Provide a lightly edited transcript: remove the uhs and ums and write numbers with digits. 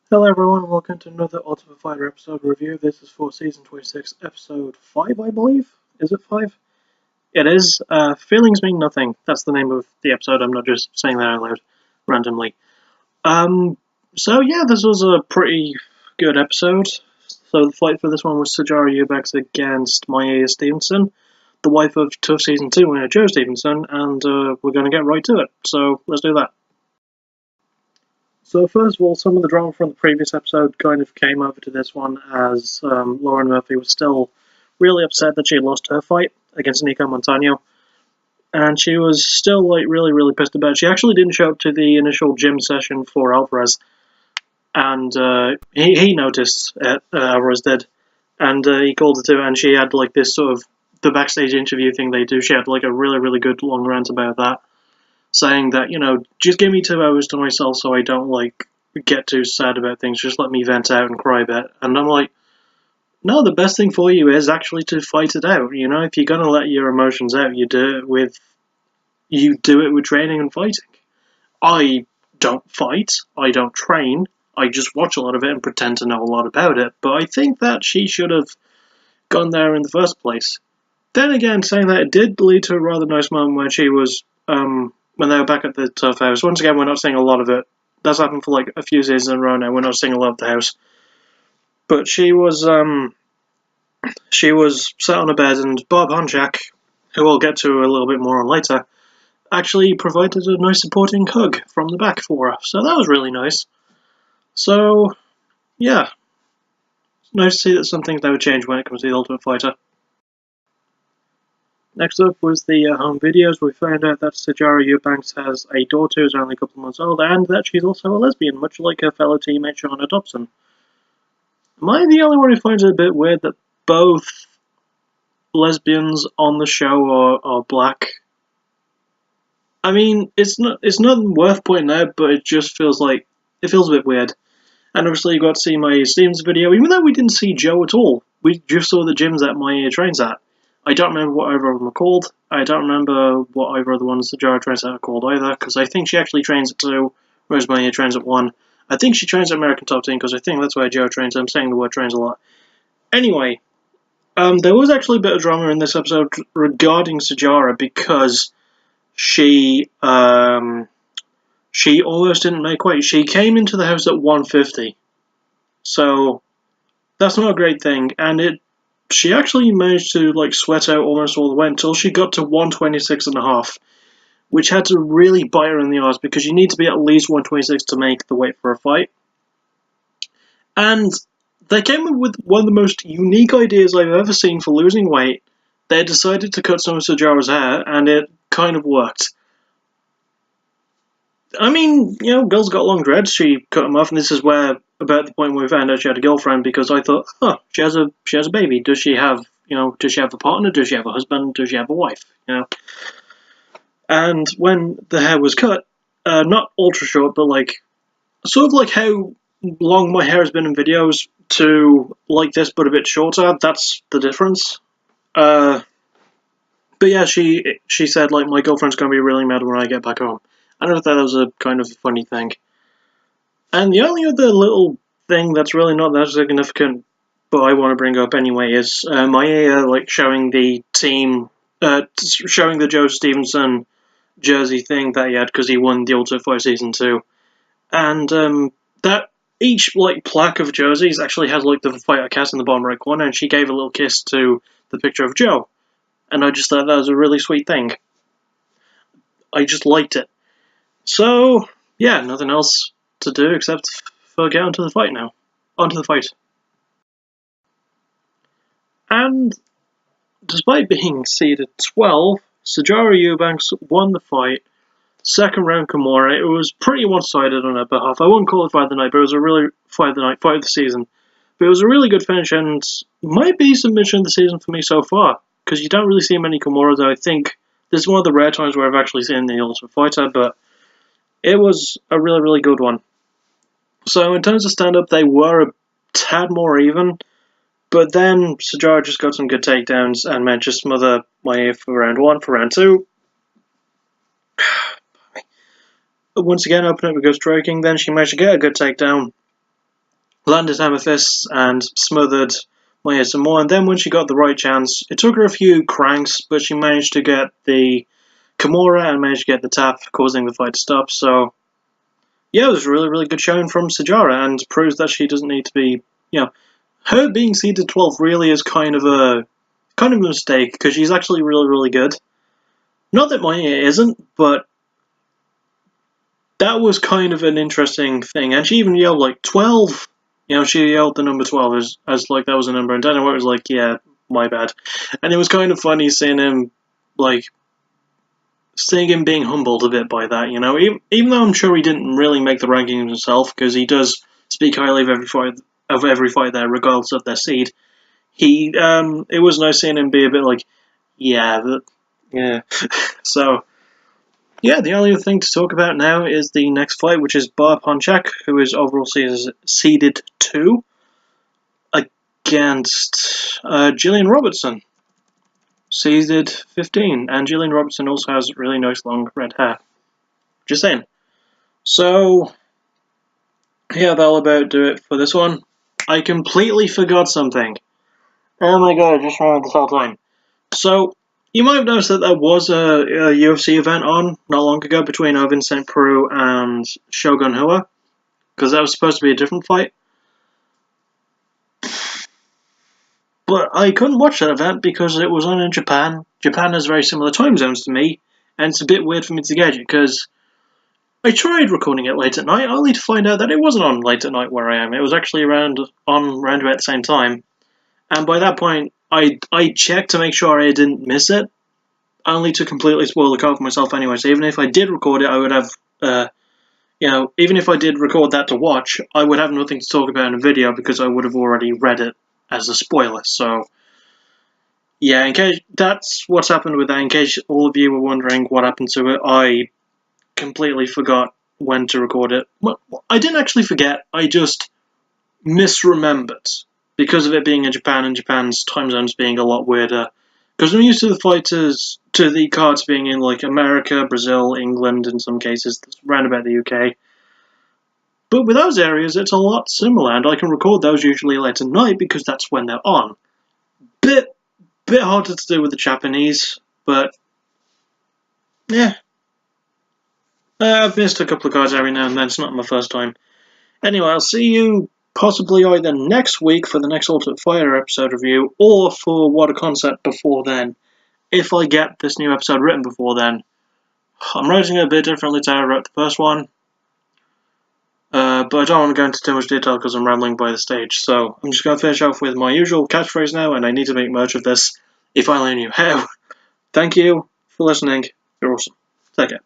Hello everyone, welcome to another Ultimate Fighter episode review. This is for Season 26, Episode 5, I believe? Is it 5? It is. Feelings Mean Nothing. That's the name of the episode, I'm not just saying that out loud randomly. So yeah, this was a pretty good episode. So the fight for this one was Sijara Eubanks against Maia Stevenson, the wife of TUF Season 2 winner Joe Stevenson, and we're going to get right to it. So let's do that. So first of all, some of the drama from the previous episode kind of came over to this one as Lauren Murphy was still really upset that she had lost her fight against Nico Montano, and she was still really pissed about it. She actually didn't show up to the initial gym session for Alvarez, and he noticed it, Alvarez did, and he called her to, and she had like this sort of the backstage interview thing they do. She had like a really good long rant about that, saying that, just give me 2 hours to myself so I don't, get too sad about things. Just let me vent out and cry a bit. And I'm like, no, the best thing for you is actually to fight it out. If you're going to let your emotions out, you do it with training and fighting. I don't fight. I don't train. I just watch a lot of it and pretend to know a lot about it. But I think that she should have gone there in the first place. Then again, saying that, it did lead to a rather nice moment when she was, when they were back at the TUF house. Once again, we're not seeing a lot of it. That's happened for like a few seasons in a row now. We're not seeing a lot of the house. But she was sat on a bed, and Bob Honchak, who we'll get to a little bit more on later, actually provided a nice supporting hug from the back for her. So that was really nice. So, yeah. It's nice to see that some things never change when it comes to the Ultimate Fighter. Next up was the home videos. We found out that Sijara Eubanks has a daughter who's only a couple of months old, and that she's also a lesbian, much like her fellow teammate Shauna Dobson. Am I the only one who finds it a bit weird that both lesbians on the show are black? I mean, it's nothing worth pointing out, but it just feels a bit weird. And obviously you got to see Maia Stevenson video, even though we didn't see Joe at all. We just saw the gyms that Maia trains at. I don't remember what either of them are called. I don't remember what either of the ones that Sijara trains at are called either, because I think she actually trains at 2, whereas Maia trains at 1. I think she trains at American Top Team, because I think that's where Joe trains. I'm saying the word trains a lot. Anyway, there was actually a bit of drama in this episode regarding Sijara, because she almost didn't make weight. She came into the house at 150. So, that's not a great thing, and she actually managed to sweat out almost all the way until she got to 126.5, which had to really bite her in the arse, because you need to be at least 126 to make the weight for a fight. And they came up with one of the most unique ideas I've ever seen for losing weight. They decided to cut some of Sijara's hair, and it kind of worked. I mean, girls got long dreads, she cut them off, and this is where, about the point where we found out she had a girlfriend, because I thought, she has a baby. Does she have, does she have a partner? Does she have a husband? Does she have a wife? And when the hair was cut, not ultra short, but sort of like how long my hair has been in videos to like this, but a bit shorter, that's the difference. But yeah, she said, my girlfriend's going to be really mad when I get back home. I thought that was a kind of funny thing. And the only other little thing that's really not that significant, but I want to bring up anyway, is Maia showing the team, showing the Joe Stevenson jersey thing that he had because he won the Ultimate Fighter Season 2. And that each plaque of jerseys actually has the fighter cast in the bottom right corner, and she gave a little kiss to the picture of Joe. And I just thought that was a really sweet thing. I just liked it. So, yeah, nothing else to do except for get onto the fight now. Onto the fight. And despite being seeded 12, Sijara Eubanks won the fight. Second round Kimura. It was pretty one-sided on her behalf. I wouldn't call it fight of the night, but it was a really fight of the night, fight of the season. But it was a really good finish, and might be submission of the season for me so far, because you don't really see many Kimuras. I think this is one of the rare times where I've actually seen the Ultimate Fighter, but it was a really good one. So in terms of stand-up, they were a tad more even, but then Sijara just got some good takedowns and managed to smother Maia for round 1. For round 2, once again, open up with good striking, then she managed to get a good takedown, landed hammer fists and smothered Maia some more. And then when she got the right chance, it took her a few cranks, but she managed to get the Kimura and managed to get the tap, causing the fight to stop. So yeah, it was a really, really good showing from Sijara, and proves that she doesn't need to be, her being seeded 12th really is kind of a mistake, because she's actually really, really good. Not that Maia isn't, but that was kind of an interesting thing. And she even yelled like 12. She yelled the number 12 as like that was a number, and Dana White was like, yeah, my bad. And it was kind of funny seeing him being humbled a bit by that, even though I'm sure he didn't really make the rankings himself, because he does speak highly of every fight there, regardless of their seed. It was nice seeing him be a bit like, yeah. So, yeah, the only thing to talk about now is the next fight, which is Bar Ponchak, who is overall seeded 2, against Gillian Robertson, seeded 15, and Gillian Robertson also has really nice long red hair. Just saying. So, yeah, that'll about do it for this one. I completely forgot something. Oh my god, I just remembered this whole time. So, you might have noticed that there was a UFC event on not long ago between Irvin St. Preux and Shogun Rua, because that was supposed to be a different fight. But I couldn't watch that event because it was on in Japan. Japan has very similar time zones to me, and it's a bit weird for me to get it, because I tried recording it late at night, only to find out that it wasn't on late at night where I am. It was actually around about the same time. And by that point, I checked to make sure I didn't miss it, only to completely spoil the card for myself anyway. So even if I did record it, I would have, even if I did record that to watch, I would have nothing to talk about in a video because I would have already read it as a spoiler. So, yeah, in case that's what's happened with that. In case all of you were wondering what happened to it, I completely forgot when to record it. Well, I didn't actually forget, I just misremembered, because of it being in Japan and Japan's time zones being a lot weirder. Because I'm used to the cards being in like America, Brazil, England, in some cases, around about the UK. But with those areas, it's a lot similar, and I can record those usually late at night because that's when they're on. Bit harder to do with the Japanese, but yeah. I've missed a couple of cards every now and then, it's not my first time. Anyway, I'll see you possibly either next week for the next Ultimate Fighter episode review, or for What a Concept before then, if I get this new episode written before then. I'm writing it a bit differently to how I wrote the first one, but I don't want to go into too much detail because I'm rambling by the stage, so I'm just going to finish off with my usual catchphrase now, and I need to make merch of this if I only knew how. Thank you for listening, you're awesome. Take care.